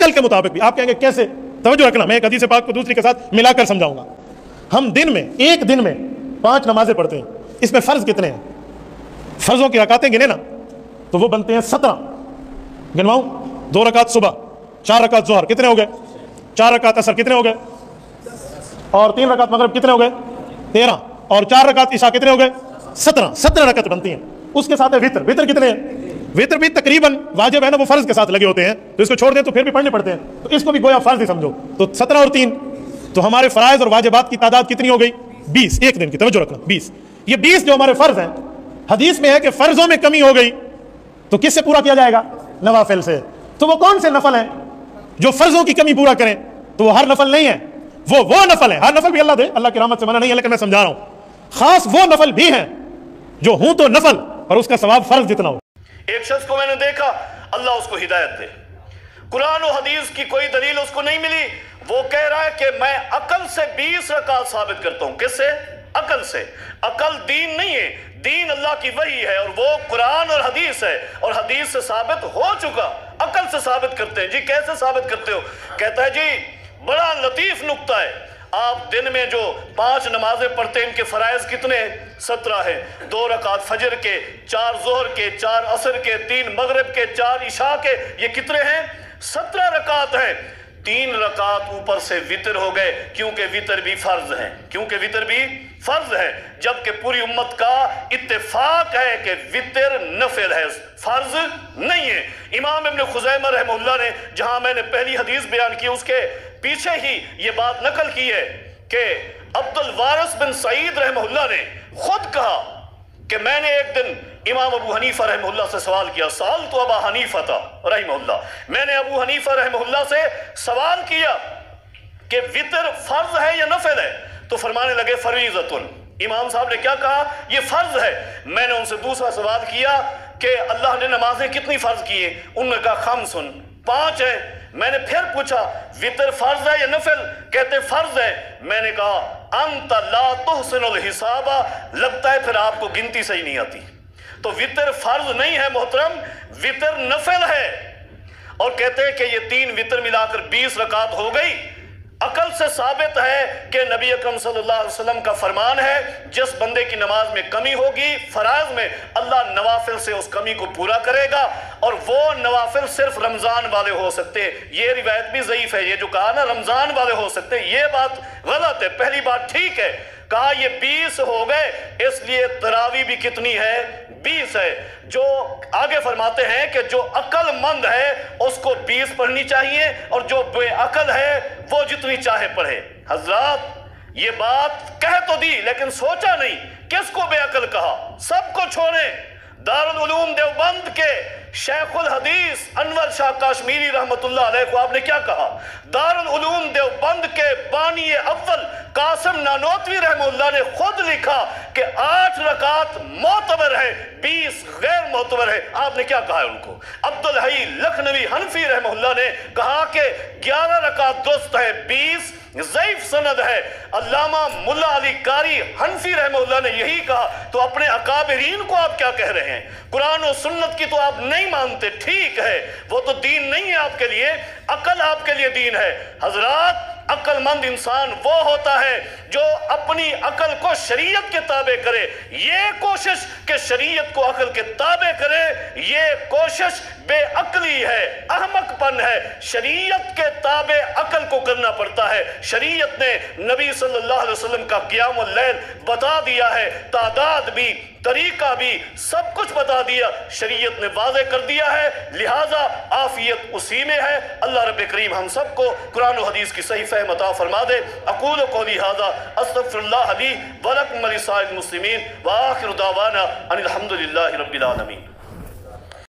عقل کے مطابق بھی. آپ کہیں گے کیسے؟ توجہ رکھنا، میں ایک حدیث پاک کو دوسری کے ساتھ ملا کر سمجھاؤں گا. ہم دن میں ایک دن میں 5 نمازیں پڑھتے ہیں، اس میں فرض کتنے ہیں؟ فرضوں کی رکعتیں گنے نا تو وہ بنتے ہیں 17. گنواؤں؟ 2 رکعت صبح، 4 رکعت ظہر، کتنے ہو گئے؟ 4 رکعت عصر، کتنے ہو گئے؟ اور 3 رکعت مغرب، کتنے ہو گئے؟ 13. اور 4 رکعت عشاء، کتنے ہو گئے؟ 17 رکعت بنتی ہیں. اس کے ساتھ ہے وتر. وتر کتنے ہیں؟ وتر بھی تقریباً واجب ہے نا، وہ فرض کے ساتھ لگے ہوتے ہیں، تو اس کو چھوڑ دیں تو پھر بھی پڑھنے پڑتے ہیں، تو اس کو بھی گویا فرض ہی سمجھو. تو 17 اور 3 تو ہمارے فرائض اور واجبات کی تعداد کتنی ہو گئی؟ 20 ایک دن کی. توجہ رکھنا، 20. یہ 20 جو ہمارے فرض ہیں، حدیث میں ہے کہ فرضوں میں کمی ہو گئی تو کس سے پورا کیا جائے گا؟ نوافل سے. تو وہ کون سے نفل ہیں جو فرضوں کی کمی پورا کریں؟ تو وہ ہر نفل نہیں ہے، وہ نفل ہیں. ہر نفل بھی اللہ دے، اللہ کی رحمت سے منع نہیں ہے، لیکن میں سمجھا رہا ہوں خاص وہ نفل بھی ہیں جو ہوں تو نفل اور اس کا ثواب فرض جتنا ہو. ایک شخص کو میں نے دیکھا، اللہ اس کو ہدایت دے، قرآن و حدیث کی کوئی دلیل اس کو نہیں ملی، وہ کہہ رہا ہے کہ میں عقل سے 20 رکعت ثابت کرتا ہوں. کس سے؟ عقل سے. عقل دین نہیں ہے، دین اللہ کی وحی ہے اور وہ قرآن اور حدیث ہے، اور حدیث سے ثابت ہو چکا. عقل سے ثابت کرتے ہیں. جی کیسے ثابت کرتے ہو؟ کہتا ہے جی بڑا لطیف نکتہ ہے، آپ دن میں جو 5 نمازیں پڑھتے ہیں ان کے فرائض کتنے؟ 17 ہیں. 2 رکعت فجر کے، 4 ظہر کے، 4 عصر کے، 3 مغرب کے، 4 عشاء کے، یہ کتنے ہیں؟ 17 رکعت ہیں. 3 رکعت اوپر سے وتر ہو گئے، کیونکہ وتر بھی فرض ہے، کیونکہ وتر بھی فرض ہے، جبکہ پوری امت کا اتفاق ہے کہ وتر نفل ہے، فرض نہیں ہے. امام ابن خزیمہ رحمہ اللہ نے جہاں میں نے پہلی حدیث بیان کی اس کے پیچھے ہی یہ بات نقل کی ہے کہ عبد الوارث بن سعید رحمہ اللہ نے خود کہا کہ میں نے ایک دن امام ابو حنیفہ رحمہ اللہ سے سوال کیا. سال تو ابا حنیفہ تھا رحمہ اللہ، میں نے ابو حنیفہ رحمہ اللہ سے سوال کیا کہ وتر فرض ہے یا نفل ہے؟ تو فرمانے لگے فریضۃن. امام صاحب نے کیا کہا؟ یہ فرض ہے. میں نے ان سے دوسرا سوال کیا کہ اللہ نے نمازیں کتنی فرض کی ہیں؟ انہوں نے کہا خمسن، 5 ہیں. میں نے پھر پوچھا وتر فرض ہے یا نفل؟ کہتے فرض ہے. میں نے کہا انت لا تحسن الحساب، لگتا ہے پھر آپ کو گنتی صحیح نہیں آتی. تو وتر فرض نہیں ہے محترم، وتر نفل ہے. اور کہتے ہیں کہ یہ 3 وتر ملا کر 20 رکعت ہو گئی. عقل سے ثابت ہے کہ نبی اکرم صلی اللہ علیہ وسلم کا فرمان ہے جس بندے کی نماز میں کمی ہوگی فرائض میں، اللہ نوافل سے اس کمی کو پورا کرے گا، اور وہ نوافل صرف رمضان والے ہو سکتے ہیں. یہ روایت بھی ضعیف ہے، یہ جو کہا نا رمضان والے ہو سکتے ہیں، یہ بات غلط ہے. پہلی بات ٹھیک ہے، کہا یہ 20 ہو گئے، اس لیے تراویح بھی کتنی ہے؟ 20 ہے. جو آگے فرماتے ہیں کہ جو عقل مند ہے اس کو 20 پڑھنی چاہیے، اور جو بے عقل ہے وہ جتنی چاہے پڑھے. حضرات یہ بات کہہ تو دی لیکن سوچا نہیں کس کو بے عقل کہا. سب کو چھوڑیں. دارالعلوم دیوبند کے شیخ الحدیث انور شاہ کاشمیری رحمت اللہ علیہ کو آپ نے کیا کہا؟ دارالعلوم دیوبند کے بانی اول قاسم نانوتوی رحمہ اللہ نے خود لکھا کہ 8 رکعت معتبر ہے، 20 غیر معتبر ہے. آپ نے کیا کہا ہے ان کو؟ عبدالحی لکھنوی حنفی رحمہ اللہ نے کہا کہ 11 رکعت درست ہے، 20 ضعیف سند ہے. علامہ ملا علی قاری حنفی رحمہ اللہ نے یہی کہا. تو اپنے اکابرین کو آپ کیا کہہ رہے ہیں؟ قرآن و سنت کی تو آپ نہیں مانتے، ٹھیک ہے، وہ تو دین نہیں ہے آپ کے لیے، عقل آپ کے لیے دین ہے. حضرات عقل مند انسان وہ ہوتا ہے جو اپنی عقل کو شریعت کے تابع کرے. یہ کوشش کہ شریعت کو عقل کے تابع کرے، یہ کوشش بے عقلی ہے، احمق پن ہے. شریعت کے تابع عقل کو کرنا پڑتا ہے. شریعت نے نبی صلی اللہ علیہ وسلم کا قیام اللیل بتا دیا ہے، تعداد بھی، طریقہ بھی، سب کچھ بتا دیا. شریعت نے واضح کر دیا ہے، لہٰذا عافیت اسی میں ہے. اللہ رب کریم ہم سب کو قرآن و حدیث کی صحیح فہم عطا فرما دے. اقول قولی ھذا استغفر اللہ لی ولکم ولسائر المسلمین وآخر دعوانا ان الحمد للہ رب العالمین.